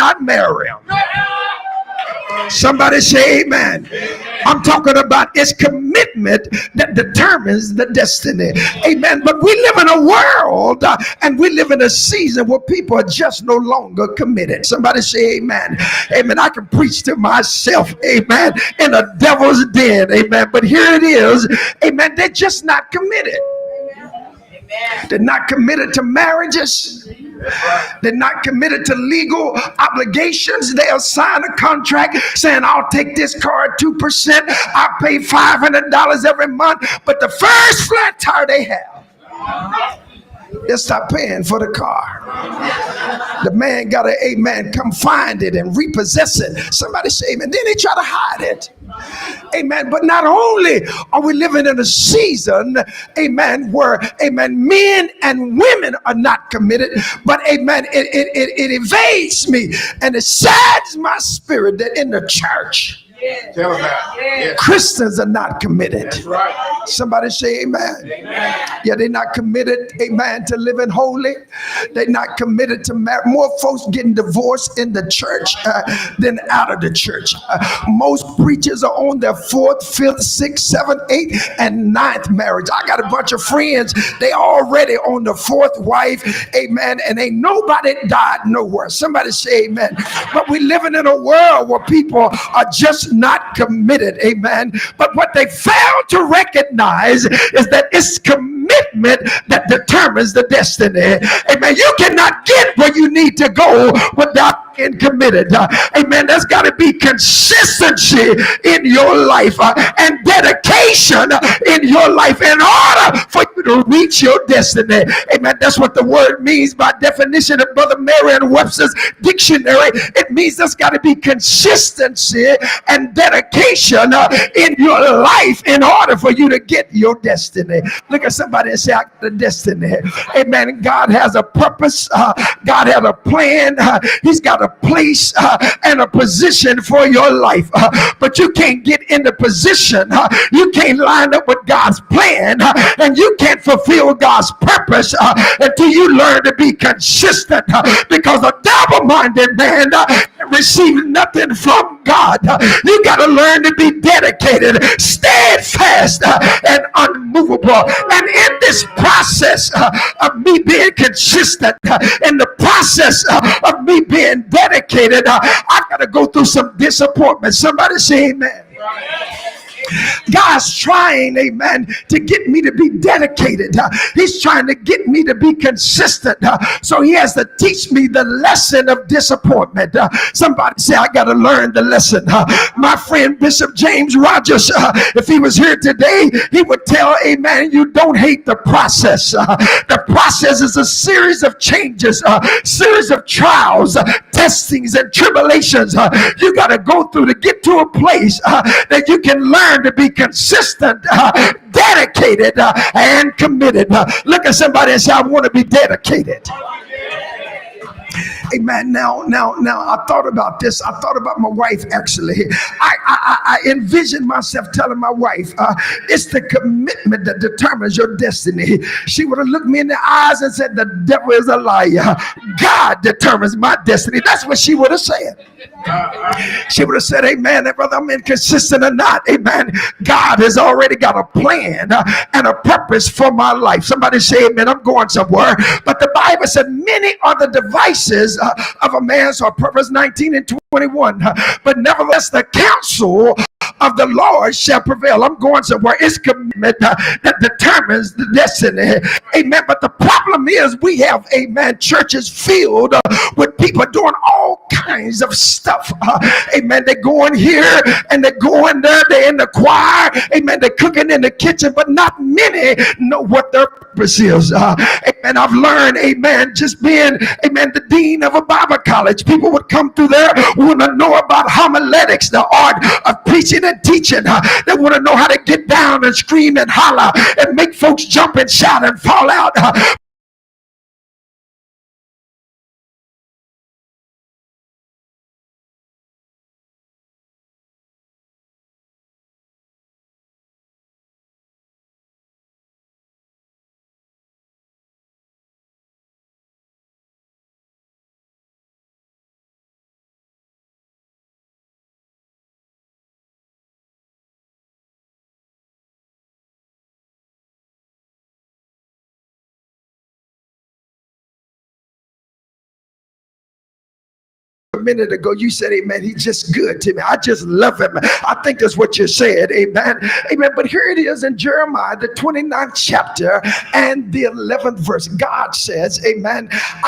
not marry them. Somebody say amen. I'm talking about it's commitment that determines the destiny. Amen. But we live in a world and we live in a season where people are just no longer committed. Somebody say amen. Amen. I can preach to myself, amen, in a devil's den. Amen. But here it is. Amen. They're just not committed. They're not committed to marriages. They're not committed to legal obligations. They'll sign a contract saying, I'll take this car at 2%. I'll pay $500 every month. But the first flat tire they have, they'll stop paying for the car. The man got to, amen, come find it and repossess it. Somebody say amen. Then they try to hide it. Amen. But not only are we living in a season, amen, where, amen, men and women are not committed, but, amen, it evades me and it saddens my spirit that in the church, tell them that. Christians are not committed. That's right. Somebody say amen. Amen. Yeah, they're not committed, amen, to living holy. They're not committed to marry. More folks getting divorced in the church than out of the church. Most preachers are on their 4th, 5th, 6th, 7th, 8th, and 9th marriage. I got a bunch of friends, they already on the 4th wife, amen, and ain't nobody died nowhere. Somebody say amen. But we living in a world where people are just not committed, amen. But what they fail to recognize is that it's commitment that determines the destiny. Amen. You cannot get where you need to go without being committed. Amen. There's got to be consistency in your life and dedication in your life in order for you to reach your destiny. Amen. That's what the word means by definition of Brother Merriam-Webster's dictionary. It means there's got to be consistency and dedication in your life in order for you to get your destiny. Look at somebody and say, I got a destiny. Amen. God has a purpose. God has a plan. He's got a place and a position for your life. But you can't get in the position. You can't line up with God's plan. And you can't fulfill God's purpose until you learn to be consistent. Because a double-minded man receives nothing from God. You got to learn to be dedicated, steadfast, and unmovable. And in this process of me being consistent, in the process of me being dedicated, I got to go through some disappointment. Somebody say amen. God's trying, amen, to get me to be dedicated. He's trying to get me to be consistent. So he has to teach me the lesson of disappointment. Somebody say, I got to learn the lesson. My friend Bishop James Rogers, if he was here today, he would tell, amen, you don't hate the process. The process is a series of changes, series of trials, testings, and tribulations you got to go through to get to a place that you can learn to be consistent, dedicated, and committed. Look at somebody and say, I want to be dedicated. Amen. Now, I thought about this. I thought about my wife, actually. I envisioned myself telling my wife, it's the commitment that determines your destiny. She would have looked me in the eyes and said, the devil is a liar. God determines my destiny. That's what she would have said. She would have said, amen, whether I'm inconsistent or not, amen, God has already got a plan and a purpose for my life. Somebody say, amen, I'm going somewhere. But the Bible said, many are the devices of a man's heart. Proverbs 19 and 21. But nevertheless, the counsel of the Lord shall prevail. I'm going somewhere. It's commitment that determines the destiny. Amen. But the problem is we have, amen, churches filled with people doing all kinds of stuff. Amen. They're going here and they're going there. They're in the choir. Amen. They're cooking in the kitchen, but not many know what their purpose is. Amen. I've learned, amen, just being, amen, the dean of a Bible college. People would come through there, want to know about homiletics, the art of preaching and teaching. They want to know how to get down and scream and holler and make folks jump and shout and fall out. a minute ago, you said, amen, he's just good to me. I just love him. I think that's what you said. Amen. Amen. But here it is in Jeremiah, the 29th chapter and the 11th verse. God says, amen,